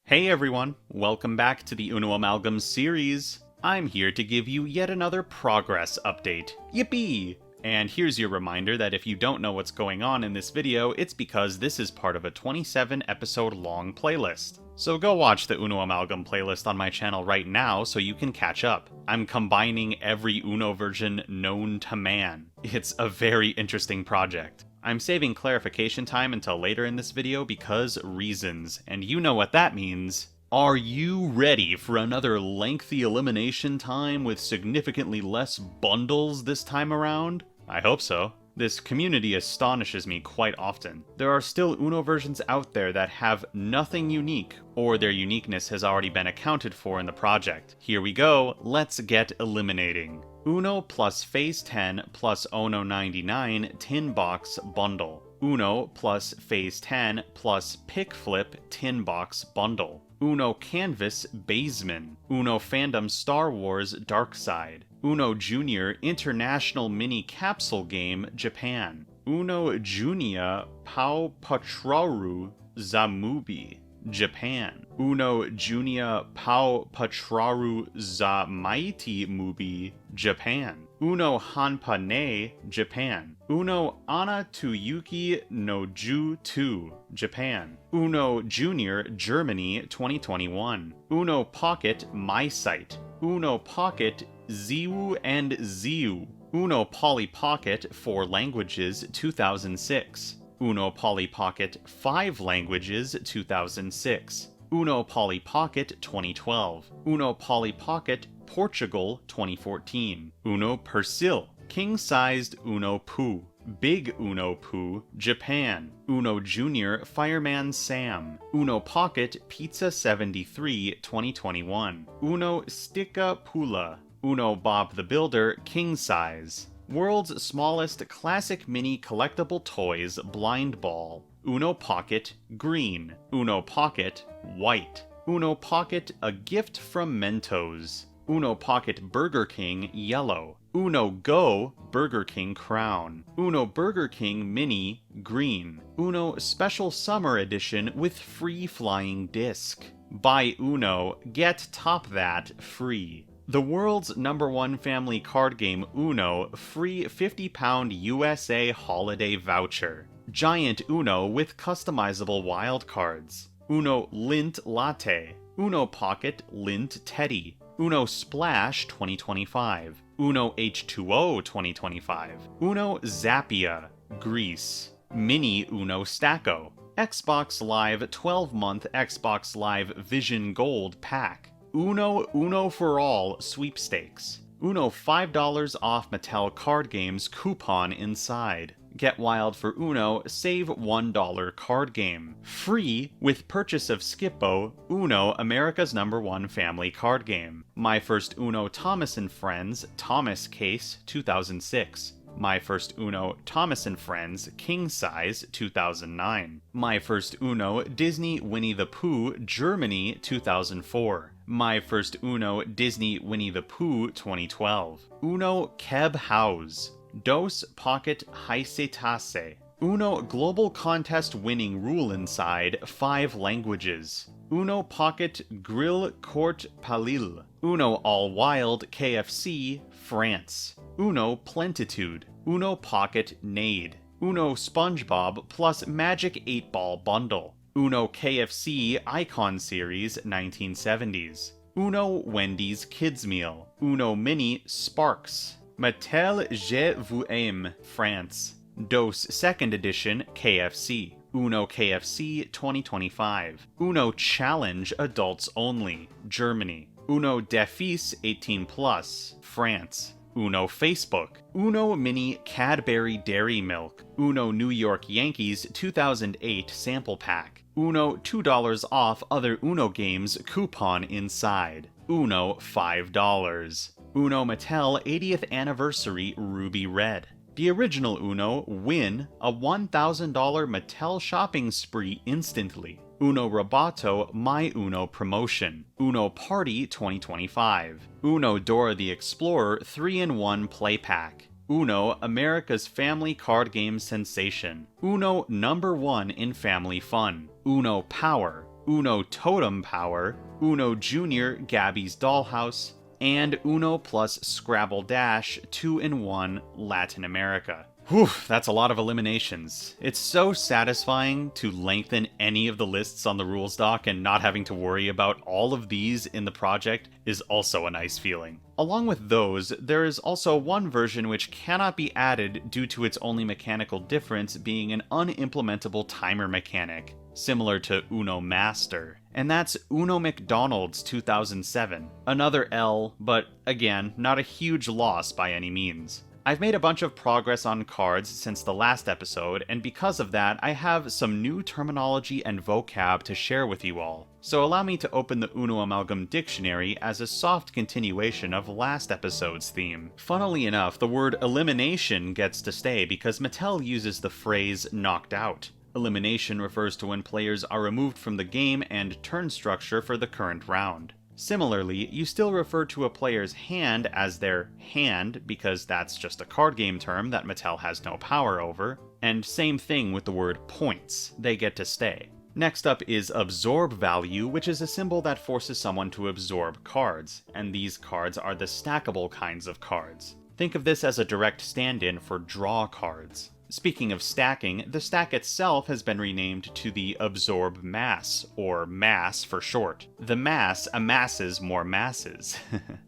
Hey everyone, welcome back to the Uno Amalgam series. I'm here to give you yet another progress update. Yippee! And here's your reminder that if you don't know what's going on in this video, it's because this is part of a 27 episode long playlist. So go watch the Uno Amalgam playlist on my channel right now so you can catch up. I'm combining every Uno version known to man. It's a very interesting project. I'm saving clarification time until later in this video because reasons, and you know what that means. Are you ready for another lengthy elimination time with significantly less bundles this time around? I hope so. This community astonishes me quite often. There are still Uno versions out there that have nothing unique, or their uniqueness has already been accounted for in the project. Here we go, let's get eliminating. Uno plus Phase 10 plus Ono 99 Tin Box Bundle. Uno plus Phase 10 plus Pick Flip Tin Box Bundle. Uno Canvas Baseman. Uno Fandom Star Wars Dark Side. Uno Junior International Mini Capsule Game Japan. Uno Junia Pau Patraru Zamubi Japan. Uno Junia Pau Patraru Zamaiti Mubi Japan. Uno Hanpane Japan. Uno Ana Tuyuki no Ju 2 Japan. Uno Junior Germany 2021. Uno Pocket My Site. Uno Pocket Ziu and Ziu. Uno Poly Pocket 4 Languages 2006. Uno Poly Pocket 5 Languages 2006. Uno Poly Pocket 2012. Uno Poly Pocket Portugal 2014. Uno Persil. King-sized Uno Poo. Big Uno Poo, Japan. Uno Junior Fireman Sam. Uno Pocket Pizza 73 2021. Uno Sticka Pula. Uno Bob the Builder King Size. World's smallest classic mini collectible toys blind ball. Uno Pocket Green. Uno Pocket White. Uno Pocket A Gift from Mentos. Uno Pocket Burger King Yellow. Uno Go Burger King Crown. Uno Burger King Mini Green. Uno Special Summer Edition with free flying disc. Buy Uno, get Top That free. The world's #1 family card game Uno free £50 USA holiday voucher. Giant Uno with customizable wildcards. Uno Lint Latte. Uno Pocket Lint Teddy. Uno Splash 2025. Uno H2O 2025. Uno Zappia. Grease. Mini Uno Stacko. Xbox Live 12-month Xbox Live Vision Gold Pack. Uno for All Sweepstakes. Uno $5 off Mattel card games coupon inside. Get wild for Uno, save $1 card game. Free with purchase of Skippo, Uno America's #1 family card game. My First Uno Thomas & Friends Thomas Case 2006. My First Uno Thomas & Friends King Size 2009. My First Uno Disney Winnie the Pooh Germany 2004. My First Uno Disney Winnie the Pooh 2012. Uno Keb House. Dos Pocket Haisetase. Uno Global Contest winning rule inside 5 languages. Uno Pocket Grill Court Palil. Uno All Wild KFC France. Uno Plentitude. Uno Pocket Nade. Uno SpongeBob plus Magic 8-Ball Bundle. Uno KFC Icon Series 1970s. Uno Wendy's Kids Meal. Uno Mini Sparks. Mattel Je Vous Aime France. Dos 2nd Edition KFC. Uno KFC 2025. Uno Challenge Adults Only Germany. Uno Defis 18+, France. Uno Facebook. Uno Mini Cadbury Dairy Milk. Uno New York Yankees 2008 Sample Pack. Uno $2 off other Uno games coupon inside. Uno $5. Uno Mattel 80th Anniversary Ruby Red. The original Uno win a $1,000 Mattel shopping spree instantly. Uno Roboto My Uno promotion. Uno Party 2025. Uno Dora the Explorer 3-in-1 Play Pack. Uno America's Family Card Game Sensation. Uno #1 in Family Fun. Uno Power. Uno Totem Power, Uno Junior Gabby's Dollhouse, and Uno plus Scrabble Dash 2-in-1 Latin America. Whew, that's a lot of eliminations. It's so satisfying to lengthen any of the lists on the rules doc, and not having to worry about all of these in the project is also a nice feeling. Along with those, there is also one version which cannot be added due to its only mechanical difference being an unimplementable timer mechanic, similar to Uno Master, and that's Uno McDonald's 2007. Another L, but again, not a huge loss by any means. I've made a bunch of progress on cards since the last episode, and because of that, I have some new terminology and vocab to share with you all. So allow me to open the Uno Amalgam dictionary as a soft continuation of last episode's theme. Funnily enough, the word elimination gets to stay because Mattel uses the phrase knocked out. Elimination refers to when players are removed from the game and turn structure for the current round. Similarly, you still refer to a player's hand as their hand because that's just a card game term that Mattel has no power over, and same thing with the word points, they get to stay. Next up is absorb value, which is a symbol that forces someone to absorb cards, and these cards are the stackable kinds of cards. Think of this as a direct stand-in for draw cards. Speaking of stacking, the stack itself has been renamed to the Absorb Mass, or MASS for short. The mass amasses more masses.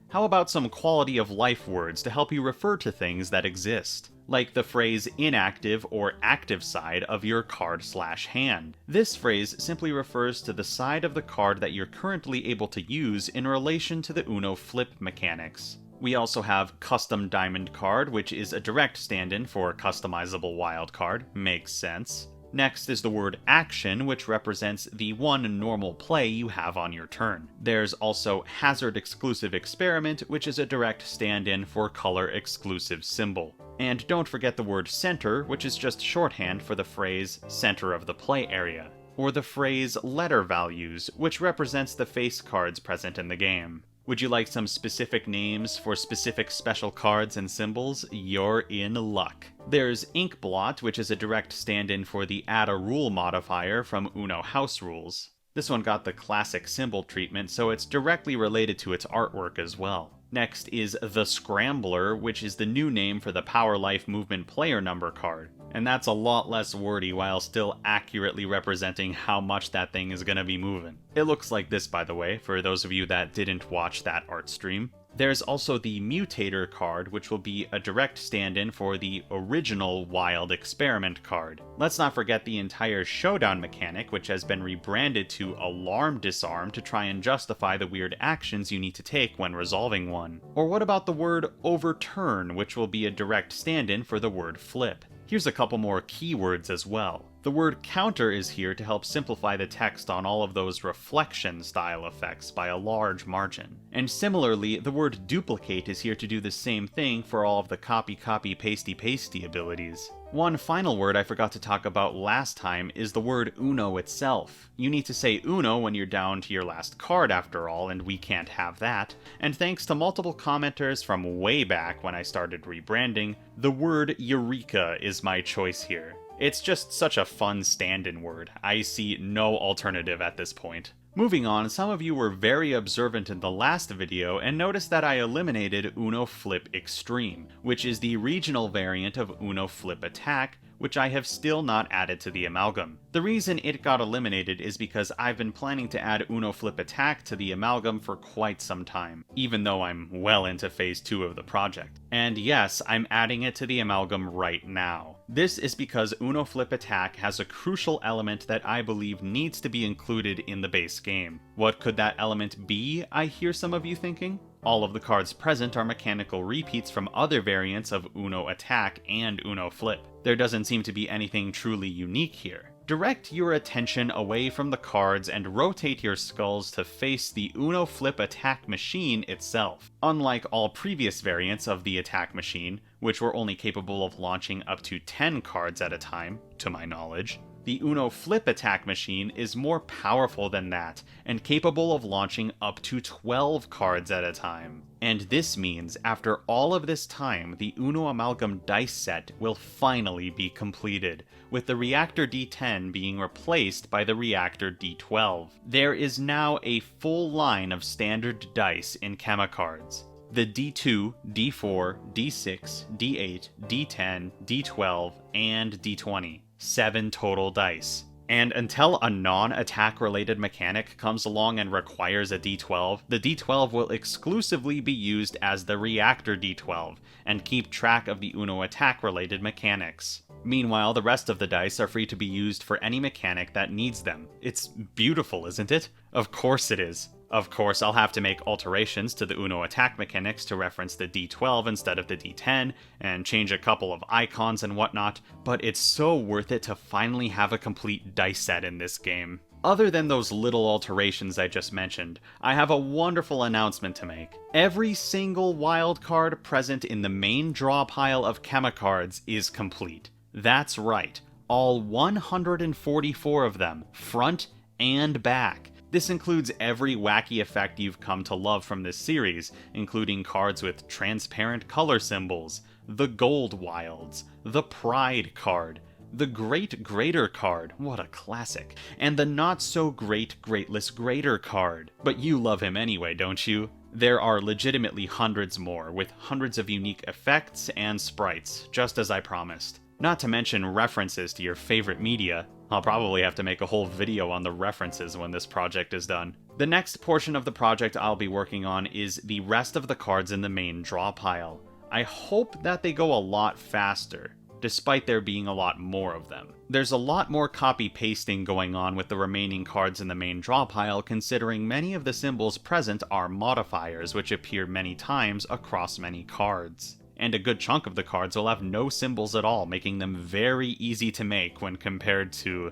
How about some quality of life words to help you refer to things that exist? Like the phrase inactive or active side of your card/hand. This phrase simply refers to the side of the card that you're currently able to use in relation to the Uno flip mechanics. We also have Custom Diamond Card, which is a direct stand-in for Customizable Wild Card. Makes sense. Next is the word action, which represents the one normal play you have on your turn. There's also Hazard Exclusive Experiment, which is a direct stand-in for Color Exclusive Symbol. And don't forget the word center, which is just shorthand for the phrase center of the play area. Or the phrase letter values, which represents the face cards present in the game. Would you like some specific names for specific special cards and symbols? You're in luck. There's Ink Blot, which is a direct stand-in for the Add a Rule modifier from Uno House Rules. This one got the classic symbol treatment, so it's directly related to its artwork as well. Next is the Scrambler, which is the new name for the Power Life Movement player number card. And that's a lot less wordy while still accurately representing how much that thing is gonna be moving. It looks like this, by the way, for those of you that didn't watch that art stream. There's also the Mutator card, which will be a direct stand-in for the original Wild Experiment card. Let's not forget the entire Showdown mechanic, which has been rebranded to Alarm Disarm to try and justify the weird actions you need to take when resolving one. Or what about the word Overturn, which will be a direct stand-in for the word Flip? Here's a couple more keywords as well. The word counter is here to help simplify the text on all of those reflection style effects by a large margin. And similarly, the word duplicate is here to do the same thing for all of the copy pasty abilities. One final word I forgot to talk about last time is the word Uno itself. You need to say Uno when you're down to your last card after all, and we can't have that. And thanks to multiple commenters from way back when I started rebranding, the word Eureka is my choice here. It's just such a fun stand-in word. I see no alternative at this point. Moving on, some of you were very observant in the last video and noticed that I eliminated Uno Flip Extreme, which is the regional variant of Uno Flip Attack, which I have still not added to the Amalgam. The reason it got eliminated is because I've been planning to add Uno Flip Attack to the Amalgam for quite some time, even though I'm well into phase 2 of the project. And yes, I'm adding it to the Amalgam right now. This is because Uno Flip Attack has a crucial element that I believe needs to be included in the base game. What could that element be, I hear some of you thinking? All of the cards present are mechanical repeats from other variants of Uno Attack and Uno Flip. There doesn't seem to be anything truly unique here. Direct your attention away from the cards and rotate your skulls to face the Uno Flip Attack machine itself. Unlike all previous variants of the attack machine, which were only capable of launching up to 10 cards at a time, to my knowledge, The Uno Flip attack machine is more powerful than that, and capable of launching up to 12 cards at a time. And this means, after all of this time, the Uno Amalgam dice set will finally be completed, with the Reactor D10 being replaced by the Reactor D12. There is now a full line of standard dice in Chemacards. The D2, D4, D6, D8, D10, D12, and D20. 7 total dice. And until a non-attack related mechanic comes along and requires a D12, the D12 will exclusively be used as the Reactor D12, and keep track of the Uno attack related mechanics. Meanwhile, the rest of the dice are free to be used for any mechanic that needs them. It's beautiful, isn't it? Of course it is. Of course, I'll have to make alterations to the Uno attack mechanics to reference the D12 instead of the D10, and change a couple of icons and whatnot, but it's so worth it to finally have a complete dice set in this game. Other than those little alterations I just mentioned, I have a wonderful announcement to make. Every single wildcard present in the main draw pile of Chemacards is complete. That's right, all 144 of them, front and back. This includes every wacky effect you've come to love from this series, including cards with transparent color symbols, the Gold Wilds, the Pride card, the Great Greater card, what a classic, and the not-so-great Greatless Greater card. But you love him anyway, don't you? There are legitimately hundreds more, with hundreds of unique effects and sprites, just as I promised. Not to mention references to your favorite media. I'll probably have to make a whole video on the references when this project is done. The next portion of the project I'll be working on is the rest of the cards in the main draw pile. I hope that they go a lot faster, despite there being a lot more of them. There's a lot more copy-pasting going on with the remaining cards in the main draw pile, considering many of the symbols present are modifiers which appear many times across many cards. And a good chunk of the cards will have no symbols at all, making them very easy to make when compared to,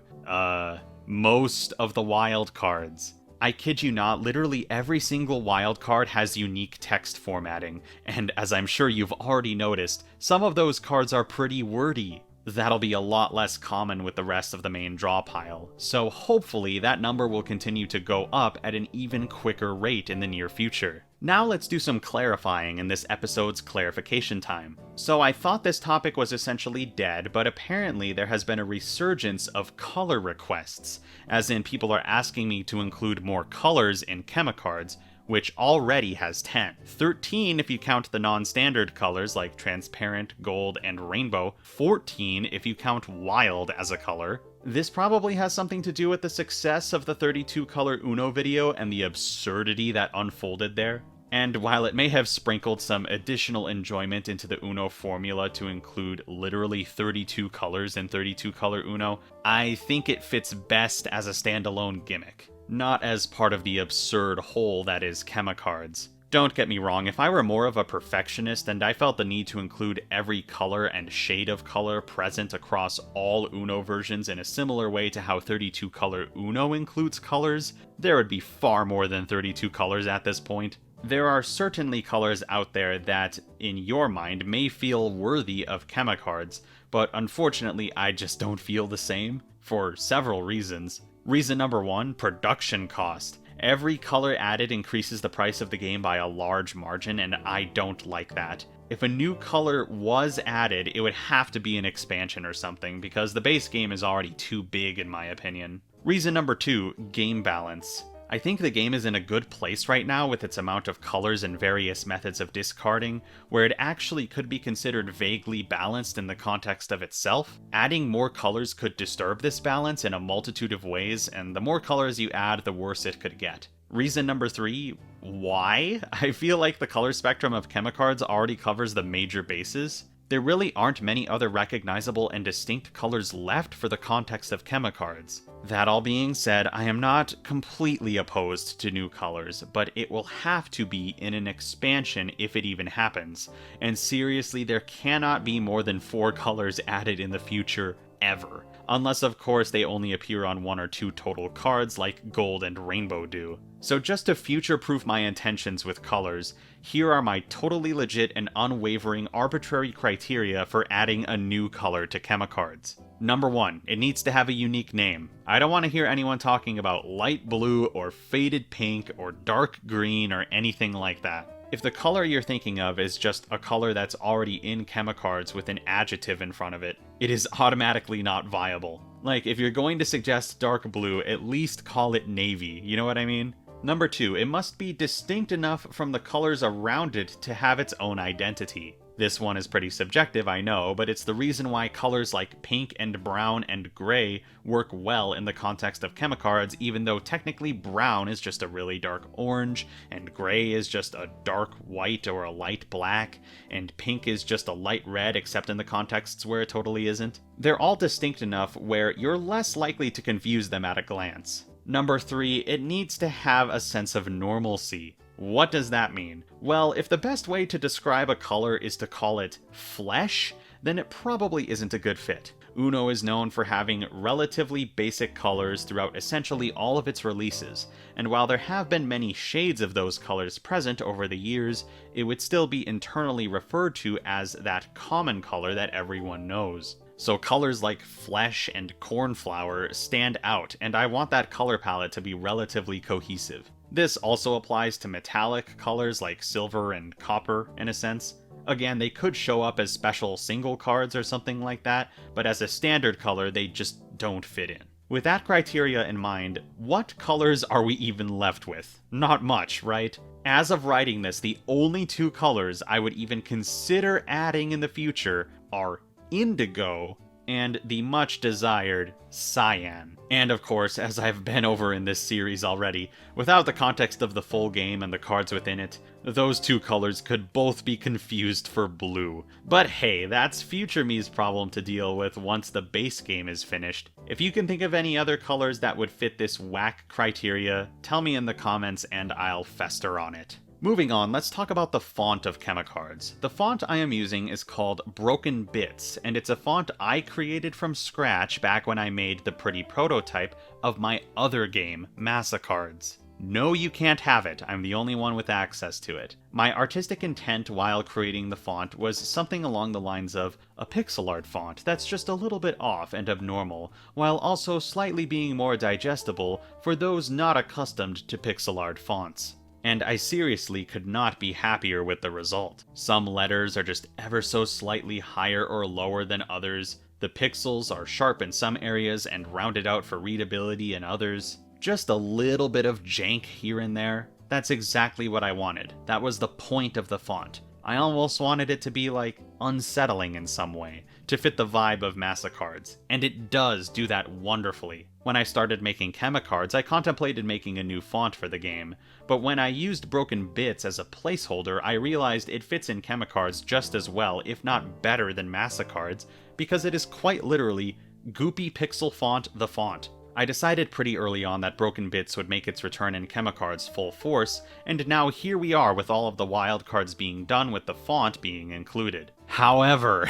most of the wild cards. I kid you not, literally every single wild card has unique text formatting, and as I'm sure you've already noticed, some of those cards are pretty wordy. That'll be a lot less common with the rest of the main draw pile, so hopefully that number will continue to go up at an even quicker rate in the near future. Now let's do some clarifying in this episode's clarification time. So I thought this topic was essentially dead, but apparently there has been a resurgence of color requests, as in people are asking me to include more colors in Chemacards, which already has 10. 13 if you count the non-standard colors like transparent, gold, and rainbow. 14 if you count wild as a color. This probably has something to do with the success of the 32-color Uno video and the absurdity that unfolded there. And while it may have sprinkled some additional enjoyment into the Uno formula to include literally 32 colors in 32-color Uno, I think it fits best as a standalone gimmick, not as part of the absurd whole that is Chemacards. Don't get me wrong, if I were more of a perfectionist and I felt the need to include every color and shade of color present across all Uno versions in a similar way to how 32-color Uno includes colors, there would be far more than 32 colors at this point. There are certainly colors out there that, in your mind, may feel worthy of Chemacards, but unfortunately I just don't feel the same, for several reasons. Reason number 1, production cost. Every color added increases the price of the game by a large margin, and I don't like that. If a new color was added, it would have to be an expansion or something, because the base game is already too big in my opinion. Reason number 2, game balance. I think the game is in a good place right now with its amount of colors and various methods of discarding, where it actually could be considered vaguely balanced in the context of itself. Adding more colors could disturb this balance in a multitude of ways, and the more colors you add, the worse it could get. Reason number 3, why? I feel like the color spectrum of Chemacards already covers the major bases. There really aren't many other recognizable and distinct colors left for the context of Chemacards. That all being said, I am not completely opposed to new colors, but it will have to be in an expansion if it even happens. And seriously, there cannot be more than 4 colors added in the future, ever. Unless of course they only appear on 1 or 2 total cards like gold and rainbow do. So just to future-proof my intentions with colors, here are my totally legit and unwavering arbitrary criteria for adding a new color to Chemacards. Number 1, it needs to have a unique name. I don't want to hear anyone talking about light blue or faded pink or dark green or anything like that. If the color you're thinking of is just a color that's already in chemicards with an adjective in front of it, it is automatically not viable. Like, if you're going to suggest dark blue, at least call it navy, you know what I mean? Number 2, it must be distinct enough from the colors around it to have its own identity. This one is pretty subjective, I know, but it's the reason why colors like pink and brown and gray work well in the context of chemicards, even though technically brown is just a really dark orange, and gray is just a dark white or a light black, and pink is just a light red except in the contexts where it totally isn't. They're all distinct enough where you're less likely to confuse them at a glance. Number 3, it needs to have a sense of normalcy. What does that mean? Well, if the best way to describe a color is to call it flesh, then it probably isn't a good fit. Uno is known for having relatively basic colors throughout essentially all of its releases, and while there have been many shades of those colors present over the years, it would still be internally referred to as that common color that everyone knows. So colors like flesh and cornflower stand out, and I want that color palette to be relatively cohesive. This also applies to metallic colors like silver and copper, in a sense. Again, they could show up as special single cards or something like that, but as a standard color, they just don't fit in. With that criteria in mind, what colors are we even left with? Not much, right? As of writing this, the only 2 colors I would even consider adding in the future are indigo and the much desired cyan. And of course, as I've been over in this series already, without the context of the full game and the cards within it, those 2 colors could both be confused for blue. But hey, that's future me's problem to deal with once the base game is finished. If you can think of any other colors that would fit this whack criteria, tell me in the comments and I'll fester on it. Moving on, let's talk about the font of chemicards. The font I am using is called Broken Bits, and it's a font I created from scratch back when I made the pretty prototype of my other game, Massachards. No, you can't have it. I'm the only one with access to it. My artistic intent while creating the font was something along the lines of a pixel art font that's just a little bit off and abnormal, while also slightly being more digestible for those not accustomed to pixel art fonts. And I seriously could not be happier with the result. Some letters are just ever so slightly higher or lower than others. The pixels are sharp in some areas and rounded out for readability in others. Just a little bit of jank here and there. That's exactly what I wanted. That was the point of the font. I almost wanted it to be like unsettling in some way, to fit the vibe of Massachards, and it does do that wonderfully. When I started making chemicards, I contemplated making a new font for the game, but when I used Broken Bits as a placeholder, I realized it fits in chemicards just as well, if not better than Massachards, because it is quite literally Goopy Pixel Font the font. I decided pretty early on that Broken Bits would make its return in chemicards full force, and now here we are with all of the wildcards being done with the font being included. However,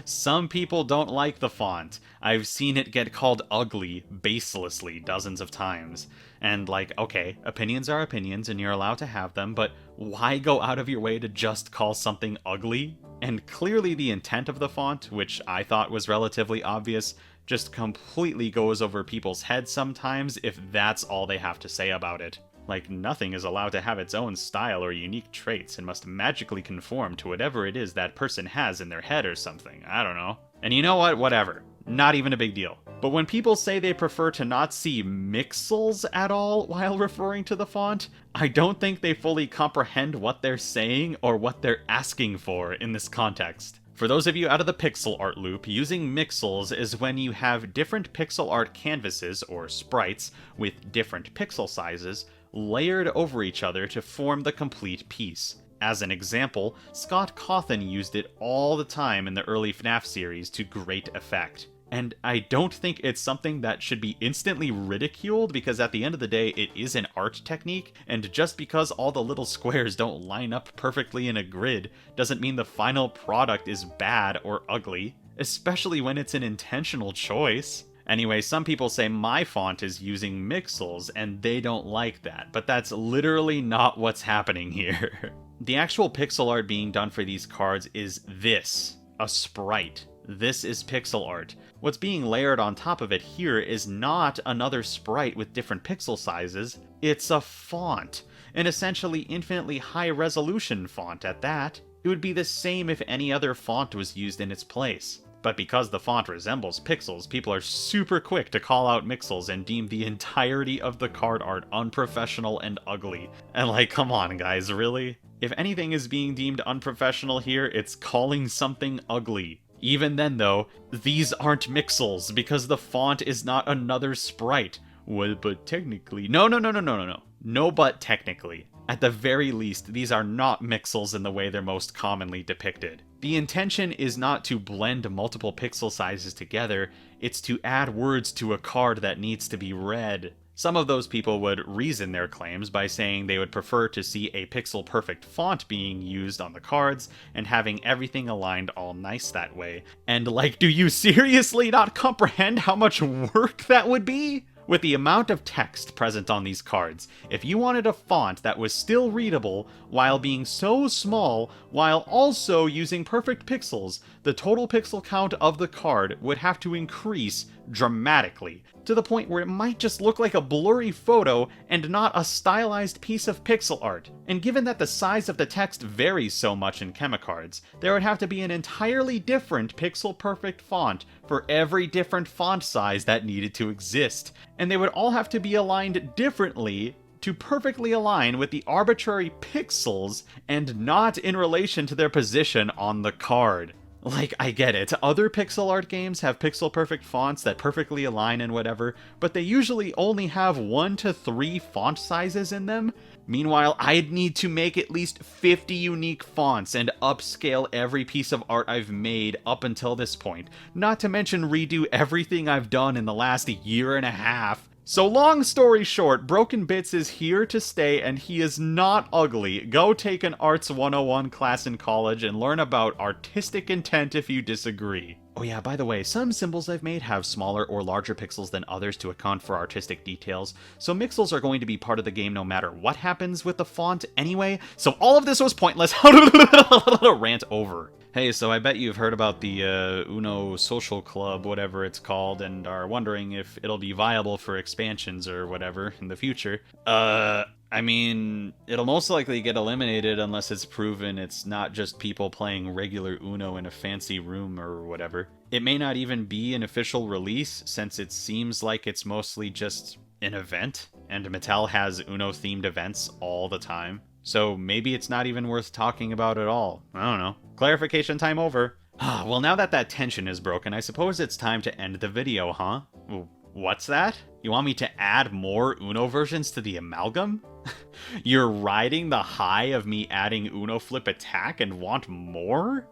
some people don't like the font. I've seen it get called ugly baselessly dozens of times. And like, okay, opinions are opinions and you're allowed to have them, but why go out of your way to just call something ugly? And clearly the intent of the font, which I thought was relatively obvious, just completely goes over people's heads sometimes if that's all they have to say about it. Like, nothing is allowed to have its own style or unique traits and must magically conform to whatever it is that person has in their head or something. I don't know. And you know what? Whatever. Not even a big deal. But when people say they prefer to not see mixels at all while referring to the font, I don't think they fully comprehend what they're saying or what they're asking for in this context. For those of you out of the pixel art loop, using mixels is when you have different pixel art canvases, or sprites, with different pixel sizes, layered over each other to form the complete piece. As an example, Scott Cawthon used it all the time in the early FNAF series to great effect. And I don't think it's something that should be instantly ridiculed, because at the end of the day, it is an art technique, and just because all the little squares don't line up perfectly in a grid doesn't mean the final product is bad or ugly, especially when it's an intentional choice. Anyway, some people say my font is using mixels, and they don't like that, but that's literally not what's happening here. The actual pixel art being done for these cards is this, a sprite. This is pixel art. What's being layered on top of it here is not another sprite with different pixel sizes, it's a font. An essentially infinitely high-resolution font at that. It would be the same if any other font was used in its place. But because the font resembles pixels, people are super quick to call out mixels and deem the entirety of the card art unprofessional and ugly. And like, come on guys, really? If anything is being deemed unprofessional here, it's calling something ugly. Even then though, these aren't mixels, because the font is not another sprite. Well, but technically... No. No, but technically. At the very least, these are not mixels in the way they're most commonly depicted. The intention is not to blend multiple pixel sizes together, it's to add words to a card that needs to be read. Some of those people would reason their claims by saying they would prefer to see a pixel-perfect font being used on the cards and having everything aligned all nice that way. And like, do you seriously not comprehend how much work that would be? With the amount of text present on these cards, if you wanted a font that was still readable while being so small while also using perfect pixels, the total pixel count of the card would have to increase dramatically, to the point where it might just look like a blurry photo and not a stylized piece of pixel art. And given that the size of the text varies so much in chemicards, there would have to be an entirely different pixel-perfect font for every different font size that needed to exist. And they would all have to be aligned differently to perfectly align with the arbitrary pixels and not in relation to their position on the card. Like, I get it, other pixel art games have pixel-perfect fonts that perfectly align and whatever, but they usually only have 1 to 3 font sizes in them. Meanwhile, I'd need to make at least 50 unique fonts and upscale every piece of art I've made up until this point, not to mention redo everything I've done in the last year and a half. So long story short, Broken Bits is here to stay and he is not ugly. Go take an Arts 101 class in college and learn about artistic intent if you disagree. Oh yeah, by the way, some symbols I've made have smaller or larger pixels than others to account for artistic details, so mixels are going to be part of the game no matter what happens with the font anyway, so all of this was pointless. Rant over. Hey, so I bet you've heard about the Uno Social Club, whatever it's called, and are wondering if it'll be viable for expansions or whatever in the future. I mean, it'll most likely get eliminated unless it's proven it's not just people playing regular Uno in a fancy room or whatever. It may not even be an official release, since it seems like it's mostly just an event, and Mattel has Uno-themed events all the time. So maybe it's not even worth talking about at all. I don't know. Clarification time over. Well, now that that tension is broken, I suppose it's time to end the video, huh? What's that? You want me to add more Uno versions to the Amalgam? You're riding the high of me adding Uno Flip Attack and want more?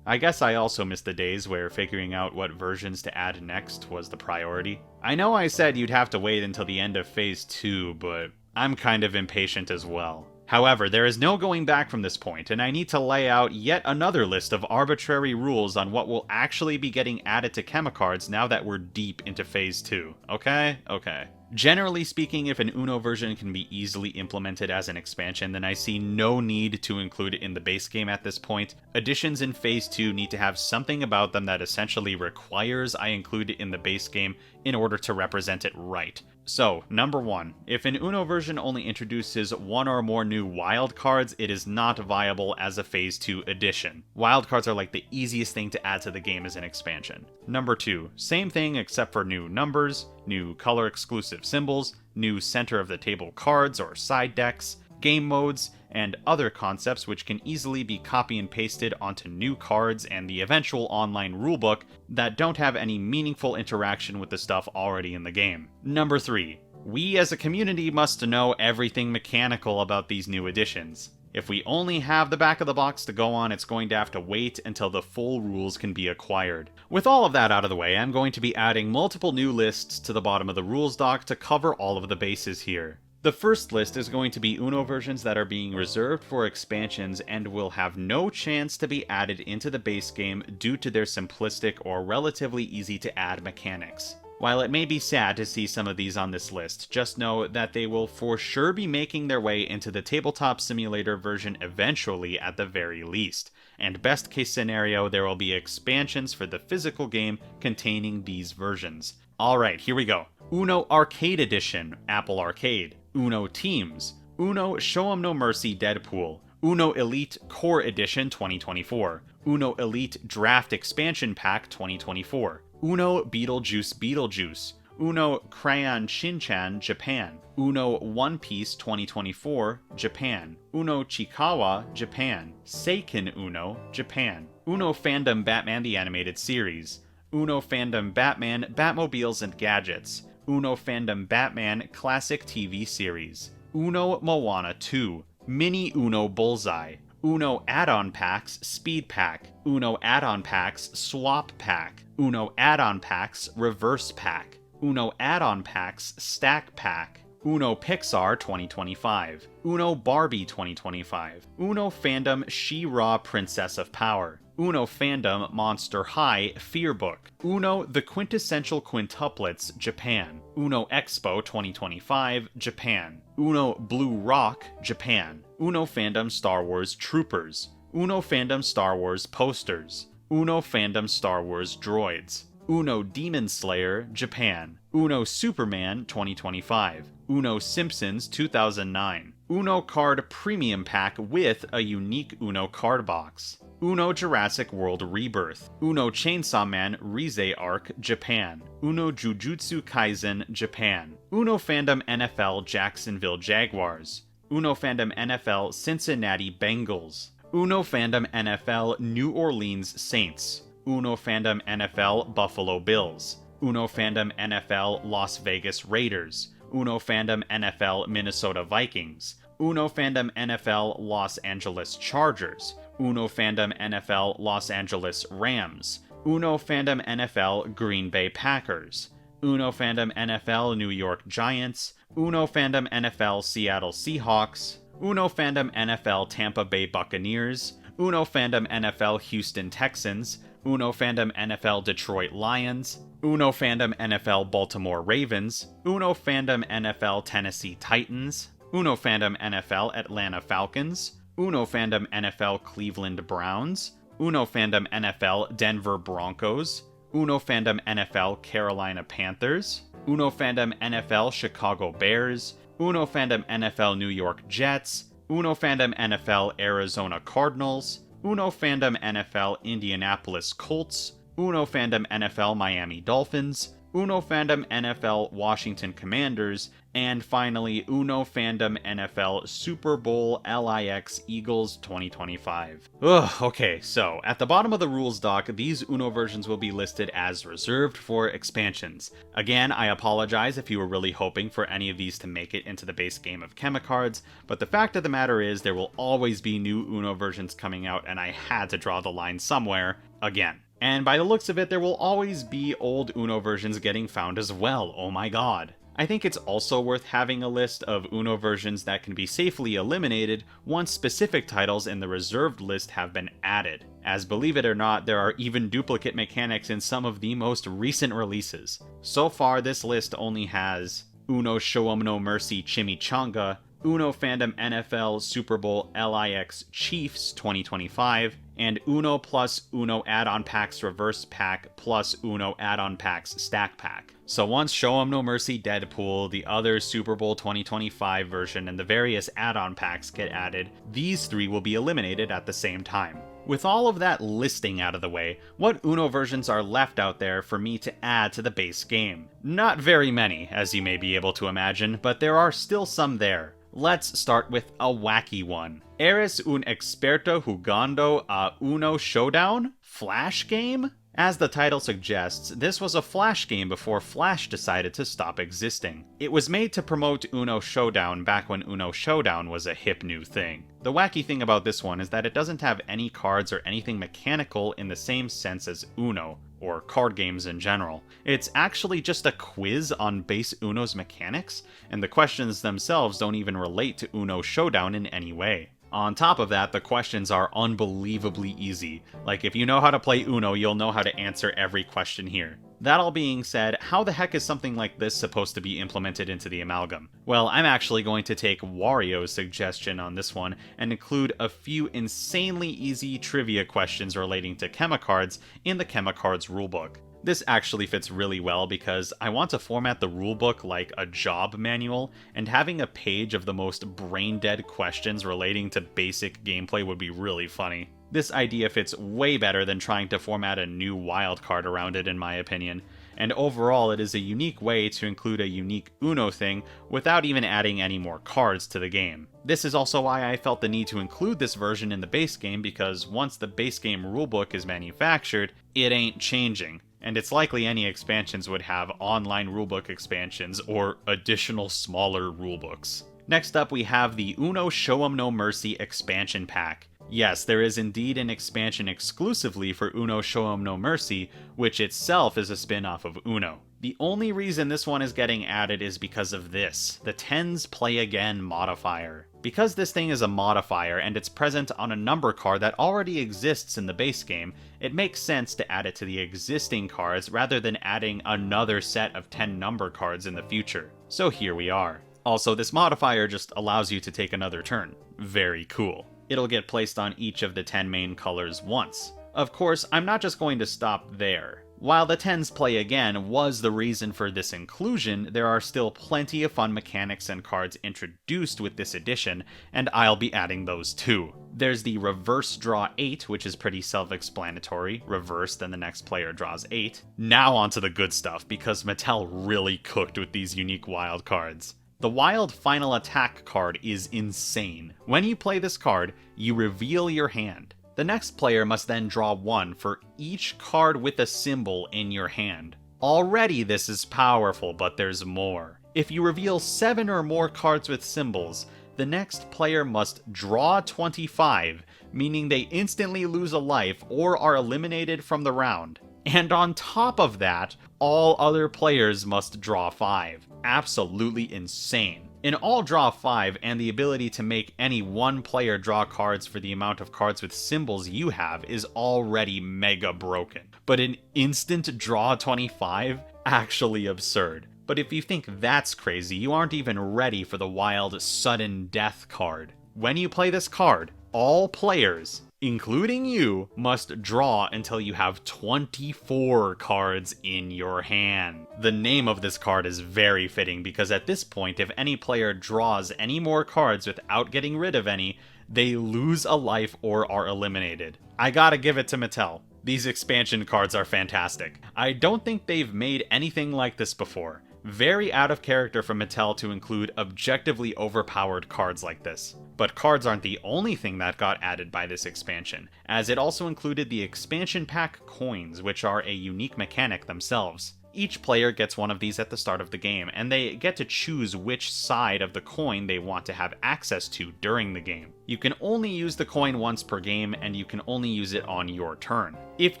I guess I also miss the days where figuring out what versions to add next was the priority. I know I said you'd have to wait until the end of Phase 2, but I'm kind of impatient as well. However, there is no going back from this point, and I need to lay out yet another list of arbitrary rules on what will actually be getting added to chemicards now that we're deep into Phase 2. Okay? Okay. Generally speaking, if an Uno version can be easily implemented as an expansion, then I see no need to include it in the base game at this point. Additions in Phase 2 need to have something about them that essentially requires I include it in the base game in order to represent it right. So, number 1, if an Uno version only introduces 1 or more new wild cards, it is not viable as a Phase 2 addition. Wild cards are like the easiest thing to add to the game as an expansion. Number 2, same thing except for new numbers, new color exclusive symbols, new center of the table cards or side decks, game modes, and other concepts which can easily be copy and pasted onto new cards and the eventual online rulebook that don't have any meaningful interaction with the stuff already in the game. Number 3, we as a community must know everything mechanical about these new additions. If we only have the back of the box to go on, it's going to have to wait until the full rules can be acquired. With all of that out of the way, I'm going to be adding multiple new lists to the bottom of the rules doc to cover all of the bases here. The first list is going to be Uno versions that are being reserved for expansions and will have no chance to be added into the base game due to their simplistic or relatively easy to add mechanics. While it may be sad to see some of these on this list, just know that they will for sure be making their way into the Tabletop Simulator version eventually at the very least. And best case scenario, there will be expansions for the physical game containing these versions. Alright, here we go. Uno Arcade Edition, Apple Arcade. Uno Teams. Uno Show 'em No Mercy Deadpool. Uno Elite Core Edition 2024. Uno Elite Draft Expansion Pack 2024. Uno Beetlejuice. Uno Crayon Shinchan Japan. Uno One Piece 2024 Japan. Uno Chikawa Japan. Seiken Uno Japan. Uno Fandom Batman the Animated Series. Uno Fandom Batman Batmobiles and Gadgets. Uno Fandom Batman Classic TV Series. Uno Moana 2. Mini Uno Bullseye. Uno Add-on Packs Speed Pack. Uno Add-on Packs Swap Pack. Uno Add-on Packs Reverse Pack. Uno Add-on Packs Stack Pack. Uno Pixar 2025. Uno Barbie 2025. Uno Fandom She-Ra Princess of Power. Uno Fandom Monster High Fear Book. Uno The Quintessential Quintuplets Japan. Uno Expo 2025 Japan. Uno Blue Rock Japan. Uno Fandom Star Wars Troopers. Uno Fandom Star Wars Posters. Uno Fandom Star Wars Droids. Uno Demon Slayer Japan. Uno Superman 2025. Uno Simpsons 2009. Uno Card Premium Pack with a unique Uno card box. Uno Jurassic World Rebirth. Uno Chainsaw Man Rize Arc Japan. Uno Jujutsu Kaisen Japan. Uno Fandom NFL Jacksonville Jaguars. Uno Fandom NFL Cincinnati Bengals. Uno Fandom NFL New Orleans Saints. Uno Fandom NFL Buffalo Bills. Uno Fandom NFL Las Vegas Raiders. Uno Fandom NFL Minnesota Vikings. Uno Fandom NFL Los Angeles Chargers. Uno Fandom NFL Los Angeles Rams. Uno Fandom NFL Green Bay Packers. Uno Fandom NFL New York Giants. Uno Fandom NFL Seattle Seahawks. Uno Fandom NFL Tampa Bay Buccaneers. Uno Fandom NFL Houston Texans. Uno Fandom NFL Detroit Lions. Uno Fandom NFL Baltimore Ravens. Uno Fandom NFL Tennessee Titans. Uno Fandom NFL Atlanta Falcons. Uno Fandom NFL Cleveland Browns. Uno Fandom NFL Denver Broncos. Uno Fandom NFL Carolina Panthers. Uno Fandom NFL Chicago Bears. Uno Fandom NFL New York Jets. Uno Fandom NFL Arizona Cardinals. Uno Fandom NFL Indianapolis Colts. Uno Fandom NFL Miami Dolphins. Uno Fandom NFL Washington Commanders, and finally Uno Fandom NFL Super Bowl LIX Eagles 2025. Ugh, okay, so at the bottom of the rules doc, these Uno versions will be listed as reserved for expansions. Again, I apologize if you were really hoping for any of these to make it into the base game of Chemicards, but the fact of the matter is there will always be new Uno versions coming out, and I had to draw the line somewhere, again. And by the looks of it, there will always be old Uno versions getting found as well, oh my god. I think it's also worth having a list of Uno versions that can be safely eliminated once specific titles in the reserved list have been added, as believe it or not, there are even duplicate mechanics in some of the most recent releases. So far, this list only has Uno Show 'em No Mercy Chimichanga, Uno Fandom NFL Super Bowl LIX Chiefs 2025, and Uno plus Uno Add-on Packs Reverse Pack plus Uno Add-on Packs Stack Pack. So once Show 'em No Mercy Deadpool, the other Super Bowl 2025 version, and the various add-on packs get added, these three will be eliminated at the same time. With all of that listing out of the way, what Uno versions are left out there for me to add to the base game? Not very many, as you may be able to imagine, but there are still some there. Let's start with a wacky one. ¿Eres un experto jugando a Uno Showdown? Flash game? As the title suggests, this was a Flash game before Flash decided to stop existing. It was made to promote Uno Showdown back when Uno Showdown was a hip new thing. The wacky thing about this one is that it doesn't have any cards or anything mechanical in the same sense as Uno, or card games in general. It's actually just a quiz on base Uno's mechanics, and the questions themselves don't even relate to Uno Showdown in any way. On top of that, the questions are unbelievably easy. Like, if you know how to play Uno, you'll know how to answer every question here. That all being said, how the heck is something like this supposed to be implemented into the Amalgam? Well, I'm actually going to take Wario's suggestion on this one and include a few insanely easy trivia questions relating to Chemicards in the Chemicards rulebook. This actually fits really well because I want to format the rulebook like a job manual, and having a page of the most brain-dead questions relating to basic gameplay would be really funny. This idea fits way better than trying to format a new wildcard around it, in my opinion, and overall it is a unique way to include a unique Uno thing without even adding any more cards to the game. This is also why I felt the need to include this version in the base game, because once the base game rulebook is manufactured, it ain't changing. And it's likely any expansions would have online rulebook expansions or additional smaller rulebooks. Next up, we have the Uno Show 'em No Mercy expansion pack. Yes, there is indeed an expansion exclusively for Uno Show 'em No Mercy, which itself is a spin-off of Uno. The only reason this one is getting added is because of this, the Tens Play Again modifier. Because this thing is a modifier and it's present on a number card that already exists in the base game, it makes sense to add it to the existing cards rather than adding another set of 10 number cards in the future. So here we are. Also, this modifier just allows you to take another turn. Very cool. It'll get placed on each of the 10 main colors once. Of course, I'm not just going to stop there. While the Tens Play Again was the reason for this inclusion, there are still plenty of fun mechanics and cards introduced with this edition, and I'll be adding those too. There's the Reverse Draw 8, which is pretty self-explanatory. Reverse, then the next player draws 8. Now onto the good stuff, because Mattel really cooked with these unique wild cards. The Wild Final Attack card is insane. When you play this card, you reveal your hand. The next player must then draw 1 for each card with a symbol in your hand. Already this is powerful, but there's more. If you reveal 7 or more cards with symbols, the next player must draw 25, meaning they instantly lose a life or are eliminated from the round. And on top of that, all other players must draw 5. Absolutely insane. An all draw 5 and the ability to make any one player draw cards for the amount of cards with symbols you have is already mega broken. But an instant draw 25? Actually absurd. But if you think that's crazy, you aren't even ready for the Wild Sudden Death card. When you play this card, all players, including you, must draw until you have 24 cards in your hand. The name of this card is very fitting because at this point, if any player draws any more cards without getting rid of any, they lose a life or are eliminated. I gotta give it to Mattel. These expansion cards are fantastic. I don't think they've made anything like this before. Very out of character for Mattel to include objectively overpowered cards like this. But cards aren't the only thing that got added by this expansion, as it also included the expansion pack coins, which are a unique mechanic themselves. Each player gets one of these at the start of the game, and they get to choose which side of the coin they want to have access to during the game. You can only use the coin once per game, and you can only use it on your turn. If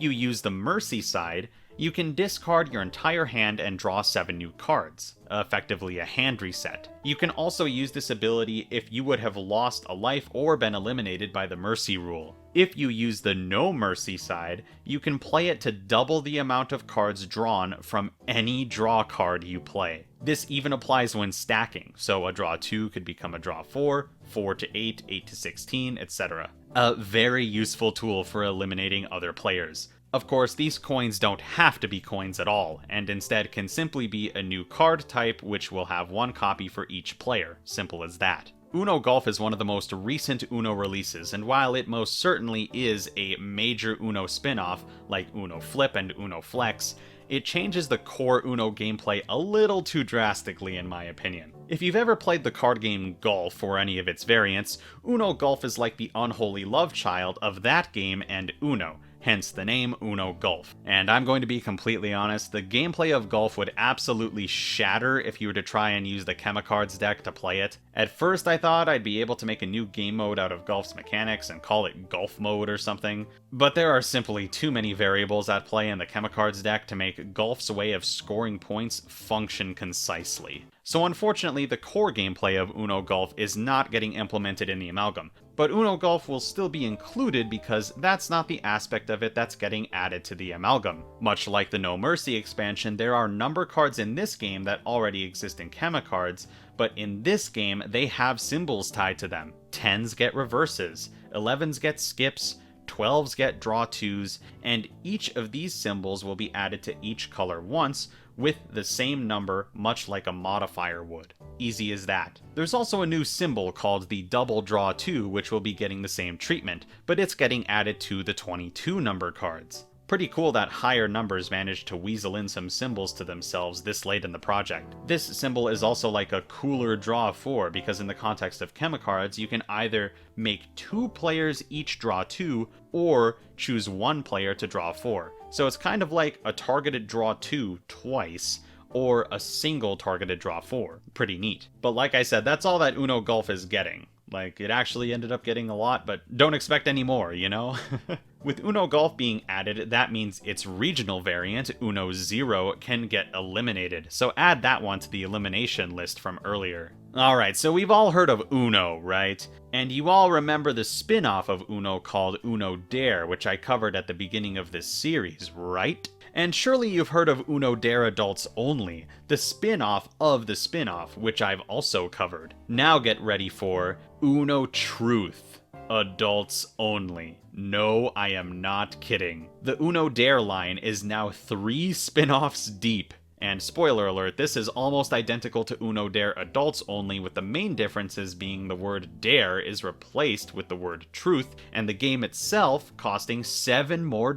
you use the Mercy side, you can discard your entire hand and draw 7 new cards, effectively a hand reset. You can also use this ability if you would have lost a life or been eliminated by the Mercy rule. If you use the No Mercy side, you can play it to double the amount of cards drawn from any draw card you play. This even applies when stacking, so a draw 2 could become a draw 4, 4 to 8, 8 to 16, etc. A very useful tool for eliminating other players. Of course, these coins don't have to be coins at all, and instead can simply be a new card type which will have 1 copy for each player. Simple as that. Uno Golf is one of the most recent Uno releases, and while it most certainly is a major Uno spin-off, like Uno Flip and Uno Flex, it changes the core Uno gameplay a little too drastically in my opinion. If you've ever played the card game Golf or any of its variants, Uno Golf is like the unholy love child of that game and Uno, hence the name Uno Golf. And I'm going to be completely honest, the gameplay of Golf would absolutely shatter if you were to try and use the Chemicards deck to play it. At first I thought I'd be able to make a new game mode out of Golf's mechanics and call it Golf Mode or something, but there are simply too many variables at play in the Chemicards deck to make Golf's way of scoring points function concisely. So unfortunately, the core gameplay of Uno Golf is not getting implemented in the Amalgam, but Uno Golf will still be included because that's not the aspect of it that's getting added to the Amalgam. Much like the No Mercy expansion, there are number cards in this game that already exist in Chemicards, but in this game they have symbols tied to them. 10s get reverses, 11s get skips, 12s get draw 2s, and each of these symbols will be added to each color once, with the same number, much like a modifier would. Easy as that. There's also a new symbol called the Double Draw 2, which will be getting the same treatment, but it's getting added to the 22 number cards. Pretty cool that higher numbers managed to weasel in some symbols to themselves this late in the project. This symbol is also like a cooler draw 4, because in the context of Chemicards, you can either make 2 players each draw 2, or choose 1 player to draw 4. So it's kind of like a targeted draw 2 twice, or a single targeted draw 4. Pretty neat. But like I said, that's all that Uno Golf is getting. Like, it actually ended up getting a lot, but don't expect any more, you know? With Uno Golf being added, that means its regional variant, Uno Zero, can get eliminated, so add that one to the elimination list from earlier. Alright, so we've all heard of Uno, right? And you all remember the spin-off of Uno called Uno Dare, which I covered at the beginning of this series, right? And surely you've heard of Uno Dare Adults Only, the spin-off of the spin-off, which I've also covered. Now get ready for Uno Truth, Adults Only. No, I am not kidding. The Uno Dare line is now 3 spin-offs deep. And spoiler alert, this is almost identical to Uno Dare Adults Only, with the main differences being the word dare is replaced with the word truth, and the game itself costing $7 more.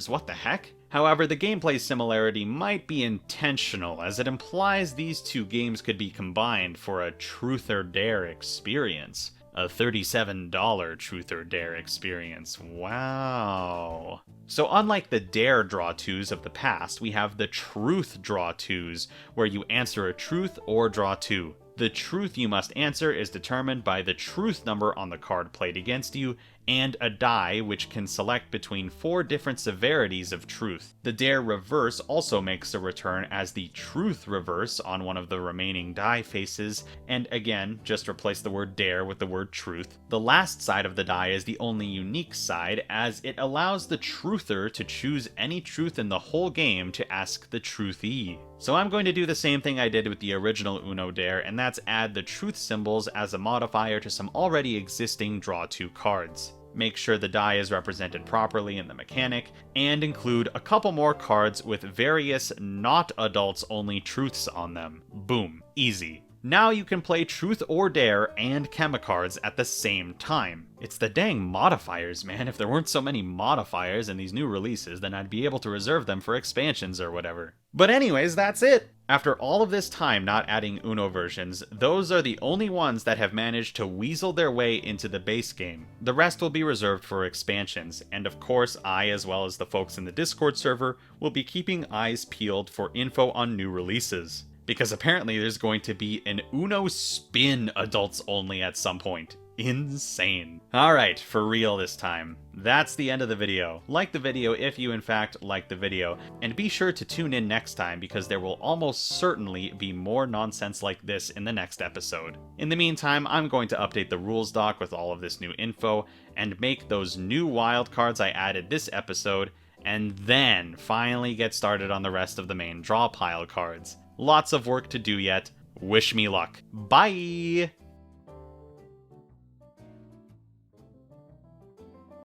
What the heck? However, the gameplay similarity might be intentional, as it implies these two games could be combined for a Truth or Dare experience. A $37 Truth or Dare experience. Wow. So unlike the Dare Draw 2s of the past, we have the Truth Draw 2s, where you answer a truth or draw 2. The truth you must answer is determined by the truth number on the card played against you, and a die which can select between 4 different severities of truth. The Dare Reverse also makes a return as the Truth Reverse on one of the remaining die faces, and again, just replace the word Dare with the word Truth. The last side of the die is the only unique side, as it allows the truther to choose any truth in the whole game to ask the truthee. So I'm going to do the same thing I did with the original Uno Dare, and that's add the truth symbols as a modifier to some already existing draw 2 cards. Make sure the die is represented properly in the mechanic, and include a couple more cards with various not adults only truths on them. Boom. Easy. Now you can play Truth or Dare and Chemicards at the same time. It's the dang modifiers, man. If there weren't so many modifiers in these new releases, then I'd be able to reserve them for expansions or whatever. But anyways, that's it! After all of this time not adding Uno versions, those are the only ones that have managed to weasel their way into the base game. The rest will be reserved for expansions, and of course I, as well as the folks in the Discord server, will be keeping eyes peeled for info on new releases. Because apparently there's going to be an Uno Spin Adults Only at some point. Insane. Alright, for real this time. That's the end of the video. Like the video if you in fact like the video, and be sure to tune in next time because there will almost certainly be more nonsense like this in the next episode. In the meantime, I'm going to update the rules doc with all of this new info, and make those new wildcards I added this episode, and then finally get started on the rest of the main draw pile cards. Lots of work to do yet. Wish me luck. Bye!